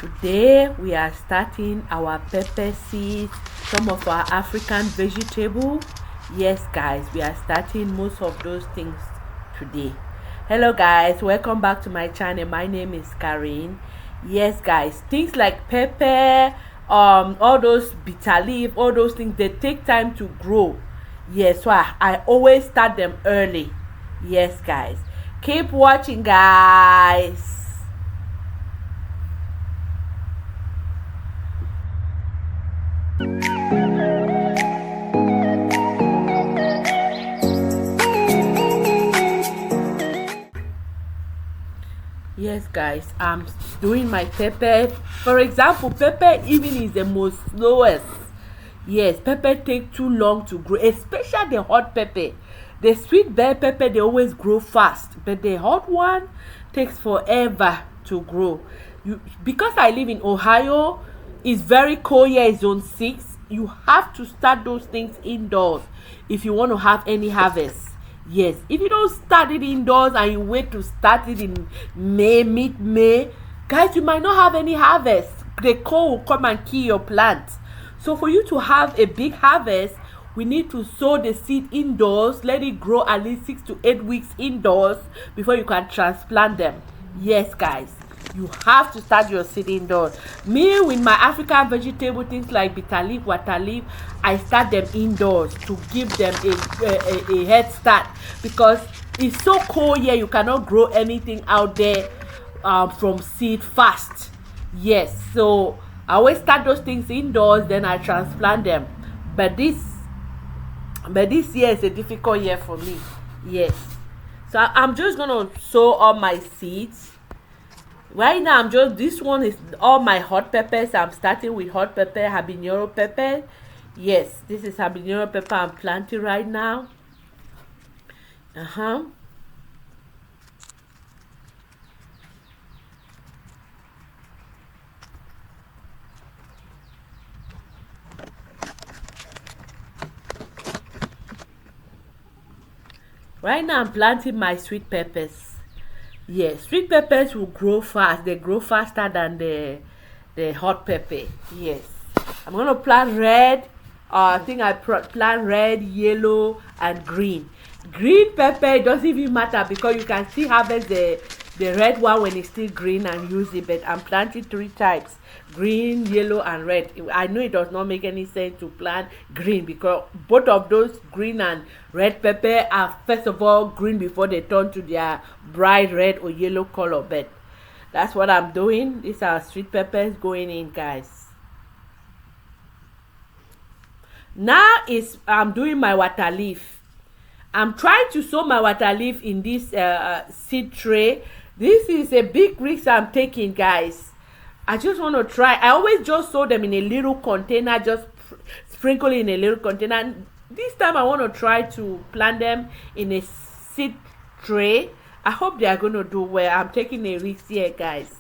Today we are starting our pepper seeds, some of our African vegetable. Yes guys, we are starting most of those things today. Hello guys, welcome back to my channel. My name is Karen. Yes guys, things like pepper, all those bitter leaf, all those things, they take time to grow. Yes, so I always start them early. Yes guys, keep watching guys. Yes guys, I'm doing my pepper. For example, pepper even is the most slowest. Yes, pepper take too long to grow, especially the hot pepper. The sweet bell pepper, they always grow fast, but the hot one takes forever to grow. Because I live in Ohio, it's very cold here, it's zone 6. You have to start those things indoors if you want to have any harvest. Yes, if you don't start it indoors and you wait to start it in mid-May, guys, you might not have any harvest. The cold will come and kill your plant. So for you to have a big harvest, we need to sow the seed indoors, let it grow at least 6 to 8 weeks indoors before you can transplant them. Yes guys, you have to start your seed indoors. Me, with my African vegetable, things like bitter leaf, water leaf, I start them indoors to give them a head start, because it's so cold here, you cannot grow anything out there from seed fast. Yes, so I always start those things indoors, then I transplant them. But this year is a difficult year for me. Yes, so I'm just gonna sow all my seeds. Right now, this one is all my hot peppers. I'm starting with hot pepper, habanero pepper. Yes, this is habanero pepper I'm planting right now. Right now I'm planting my sweet peppers. Yes, sweet peppers will grow fast. They grow faster than the hot pepper. Yes, I'm gonna plant red. I think I plant red, yellow, and green. Green pepper, it doesn't even matter because you can still harvest the red one when it's still green and use it. But I'm planting 3 types: green, yellow, and red. I know it does not make any sense to plant green because both of those green and red pepper are first of all green before they turn to their bright red or yellow color. But that's what I'm doing. These are sweet peppers going in, guys. Now I'm doing my water leaf. I'm trying to sow my water leaf in this seed tray. This is a big risk I'm taking, guys. I just want to try. I always just sow them in a little container, just sprinkle in a little container. This time I want to try to plant them in a seed tray. I hope they are going to do well. I'm taking a risk here, guys.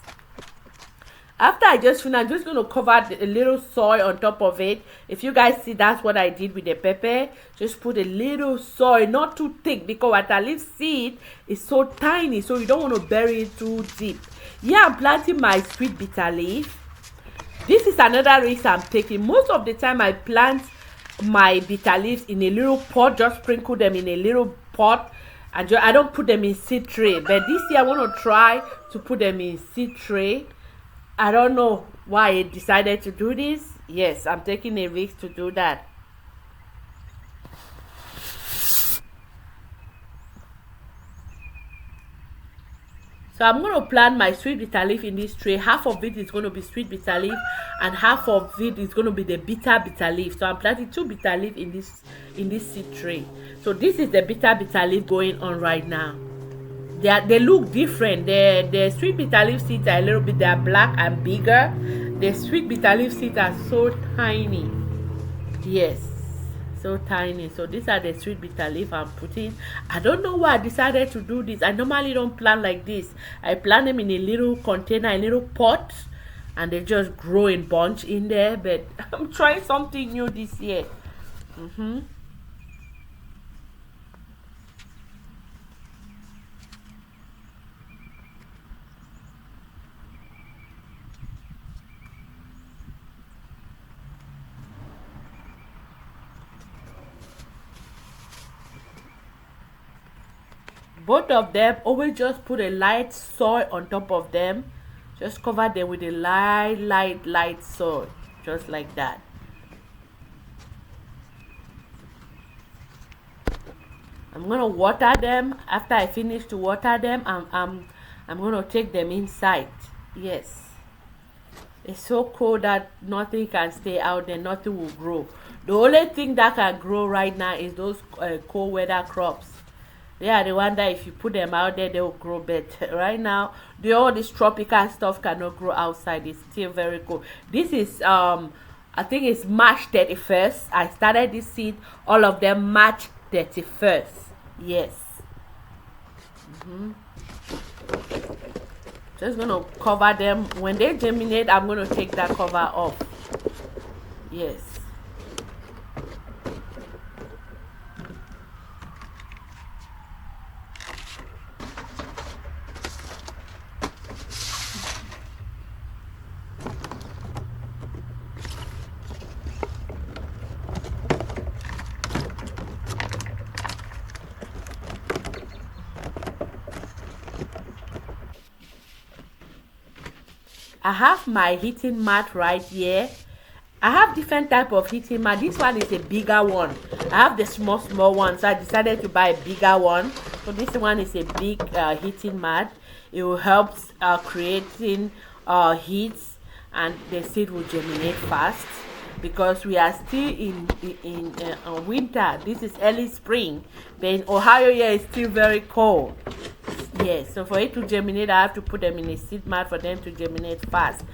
After I just finish, I'm just going to cover a little soil on top of it. If you guys see, that's what I did with the pepper. Just put a little soil, not too thick, because water leaf seed is so tiny, so you don't want to bury it too deep. Yeah, I'm planting my sweet bitter leaf. This is another risk I'm taking. Most of the time I plant my bitter leaves in a little pot, just sprinkle them in a little pot, and I don't put them in seed tray. But this year I want to try to put them in seed tray. I don't know why I decided to do this. Yes, I'm taking a risk to do that. So I'm going to plant my sweet bitter leaf in this tray. Half of it is going to be sweet bitter leaf and half of it is going to be the bitter leaf. So I'm planting 2 bitter leaf in this seed tray. So this is the bitter leaf going on right now. They look different. The sweet bitter leaf seeds are a little bit, they are black and bigger. The sweet bitter leaf seeds are so tiny. Yes, so tiny. So these are the sweet bitter leaf I'm putting. I don't know why I decided to do this. I normally don't plant like this. I plant them in a little container, a little pot, and they just grow in bunch in there. But I'm trying something new this year. both of them. Always just put a light soil on top of them. Just cover them with a light soil, just like that. I'm gonna water them. After I finish to water them, I'm gonna take them inside. Yes, it's so cold that nothing can stay out there, nothing will grow. The only thing that can grow right now is those cold weather crops. They are the one that if you put them out there, they will grow better. Right now, all this tropical stuff cannot grow outside. It's still very cold. This is I think it's March 31st. I started this seed, all of them March 31st. Yes. Just gonna cover them. When they germinate, I'm gonna take that cover off. Yes. I have my heating mat right here. I have different type of heating mat. This one is a bigger one. I have the small one, so I decided to buy a bigger one. So this one is a big heating mat. It will help creating heat, and the seed will germinate fast, because we are still in winter. This is early spring, but in Ohio here is still very cold. Yes, so for it to germinate, I have to put them in a seed mat for them to germinate fast.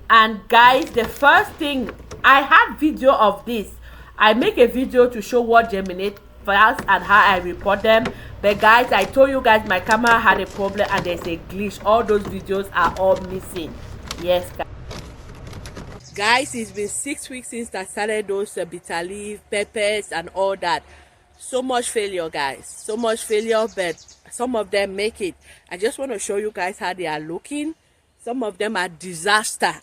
And guys, the first thing, I had video of this. I make a video to show what germinate fast and how I report them. But guys, I told you guys my camera had a problem and there's a glitch. All those videos are all missing. Yes, guys, it's been 6 weeks since I started those bitter leaf, peppers, and all that. So much failure, guys. So much failure, but some of them make it. I just want to show you guys how they are looking. Some of them are disaster.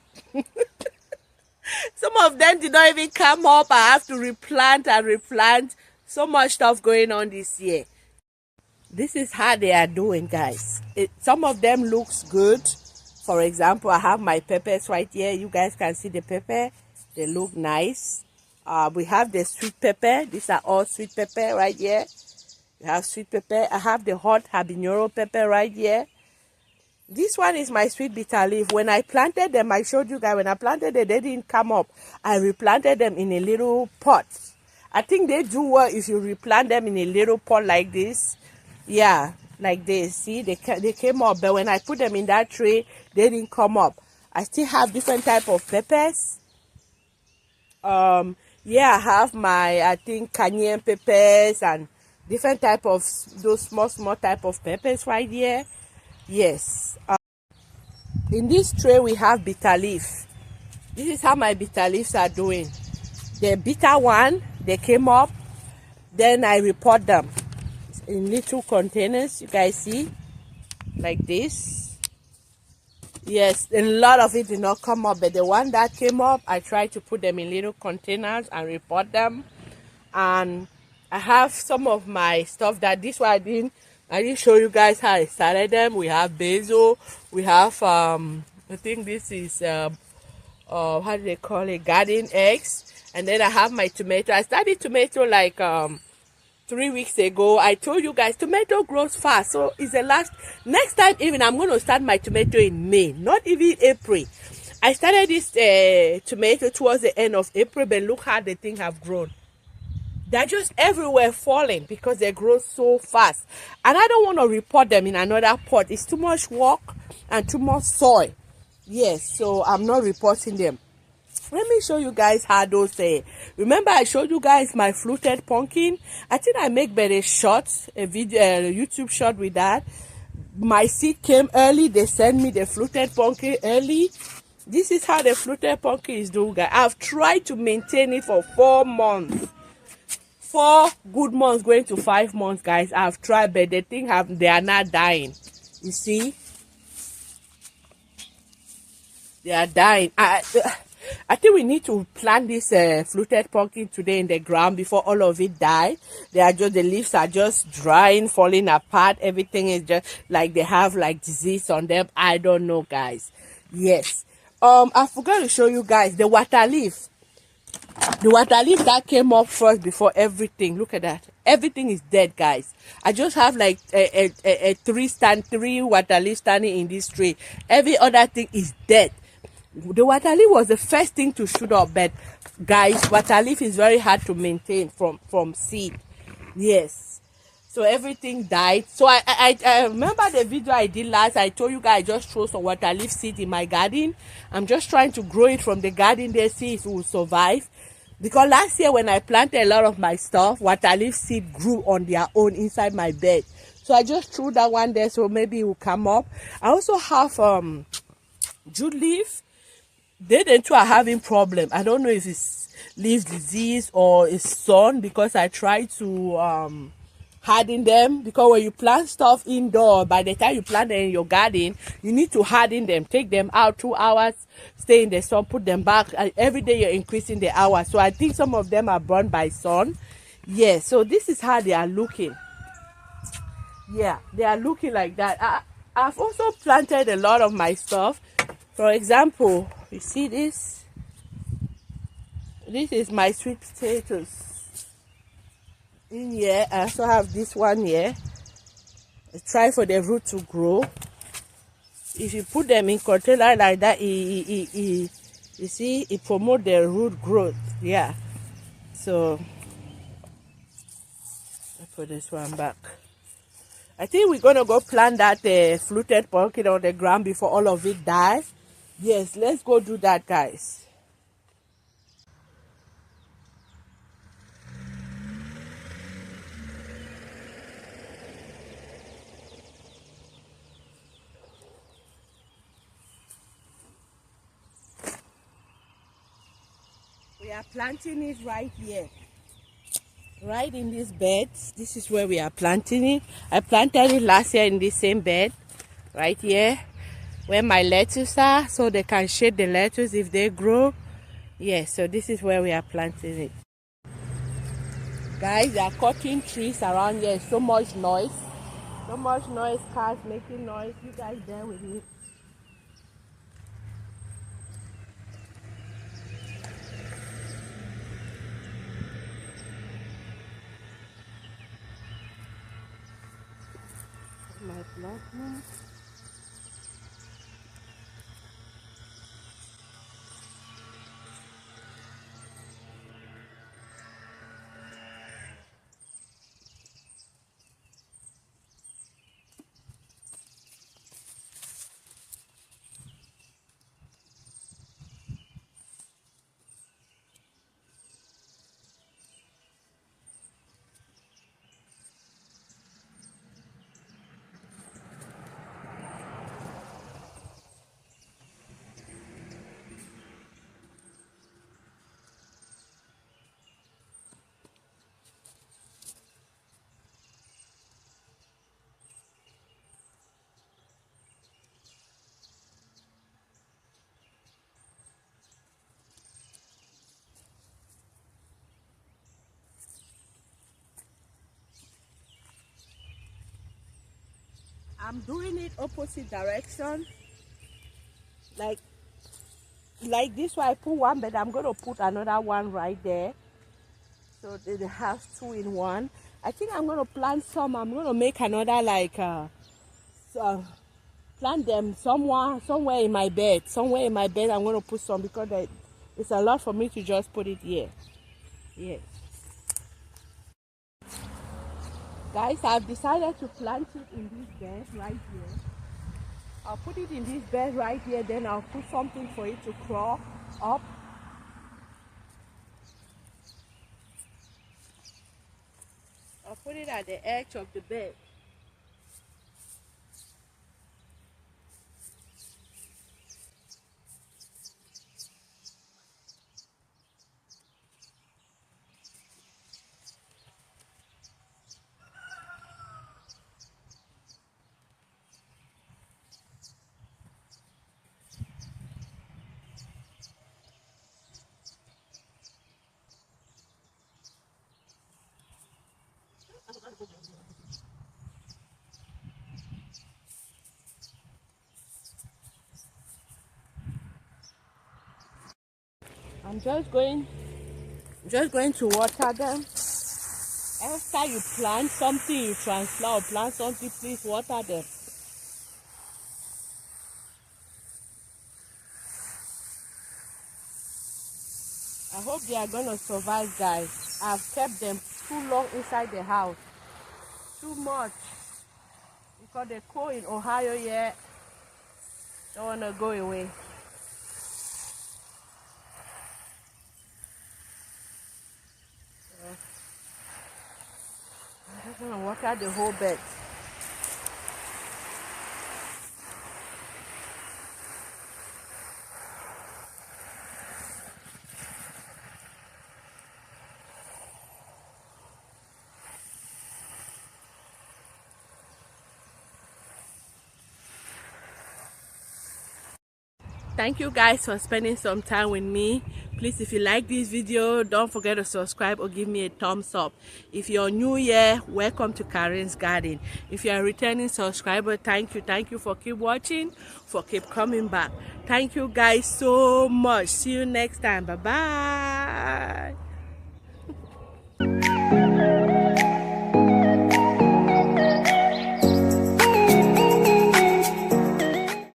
Some of them did not even come up. I have to replant and replant. So much stuff going on this year. This is how they are doing, guys. Some of them looks good. For example, I have my peppers right here. You guys can see the pepper. They look nice. We have the sweet pepper. These are all sweet pepper right here. We have sweet pepper. I have the hot habanero pepper right here. This one is my sweet bitter leaf. When I planted them, I showed you guys, when I planted them, they didn't come up. I replanted them in a little pot. I think they do well if you replant them in a little pot like this. Yeah, like this. See, they came up, but when I put them in that tray, they didn't come up. I still have different type of peppers. Yeah, I have my, I think, cayenne peppers and different type of those small type of peppers right here. Yes. In this tray we have bitter leaf. This is how my bitter leaves are doing. The bitter one, they came up. Then I repot them in little containers. You guys see, like this. Yes, a lot of it did not come up, but the one that came up, I tried to put them in little containers and repot them. And I have some of my stuff that this one I didn't show you guys how I started them. We have basil, we have I think this is how do they call it, garden eggs. And then I have my tomato. I started tomato like 3 weeks ago. I told you guys tomato grows fast, so it's the next time even I'm going to start my tomato in May, not even April. I started this tomato towards the end of April, but look how the thing have grown. They're just everywhere falling because they grow so fast, and I don't want to repot them in another pot. It's too much work and too much soil. Yes, so I'm not reporting them. Let me show you guys how those remember I showed you guys my fluted pumpkin. I think I make better shots, a YouTube shot with that. My seed came early. They sent me the fluted pumpkin early. This is how the fluted pumpkin is doing, guys. I've tried to maintain it for 4 months. 4 good months going to 5 months, guys. I've tried, but the thing they are not dying. You see, they are dying. I think we need to plant this fluted pumpkin today in the ground before all of it die. The leaves are just drying, falling apart. Everything is just like they have like disease on them. I don't know, guys. Yes. I forgot to show you guys the water leaf. The water leaf that came up first before everything. Look at that. Everything is dead, guys. I just have like a three water leaf standing in this tray. Every other thing is dead. The water leaf was the first thing to shoot up, but guys, water leaf is very hard to maintain from seed. Yes. So everything died. So I remember the video I did last. I told you guys I just throw some water leaf seed in my garden. I'm just trying to grow it from the garden there, see if it will survive. Because last year when I planted a lot of my stuff, water leaf seed grew on their own inside my bed. So I just threw that one there, so maybe it will come up. I also have jute leaf. They too are having problem. I don't know if it's leaf disease or it's sun, because I try to harden them, because when you plant stuff indoor, by the time you plant them in your garden, you need to harden them, take them out 2 hours, stay in the sun, put them back, and every day you're increasing the hours. So I think some of them are burned by sun. Yeah, so this is how they are looking. Yeah, they are looking like that. I've also planted a lot of my stuff. For example, you see this? This is my sweet potatoes. In here, I also have this one here. I try for the root to grow. If you put them in container like that, you see, it promotes the root growth. Yeah. So, I put this one back. I think we're going to go plant that fluted pumpkin on the ground before all of it dies. Yes, let's go do that, guys. We are planting it right here. Right in this bed. This is where we are planting it. I planted it last year in this same bed. Right here. Where my lettuce are. So they can shade the lettuce if they grow. Yes, so this is where we are planting it. Guys, they are cutting trees around here. So much noise. So much noise. Cars making noise. You guys there with me? My planting. I'm doing it opposite direction. Like this one, I put one, but I'm going to put another one right there. So they have two in one. I think I'm going to plant some. I'm going to make another plant them somewhere in my bed. Somewhere in my bed I'm going to put some, because it's a lot for me to just put it here. Yes. Guys, I've decided to plant it in this bed right here. I'll put it in this bed right here, then I'll put something for it to crawl up. I'll put it at the edge of the bed. I'm just going to water them. After you plant something, you transplant or plant something, please water them. I hope they are gonna survive, guys. I've kept them too long inside the house. Too much. Because the cold in Ohio yet don't wanna go away. I'm just gonna water the whole bed. Thank you guys for spending some time with me. Please, if you like this video, don't forget to subscribe or give me a thumbs up. If you're new here, welcome to Karen's Garden. If you're a returning subscriber, thank you for keep watching, for keep coming back. Thank you guys so much. See you next time. Bye bye.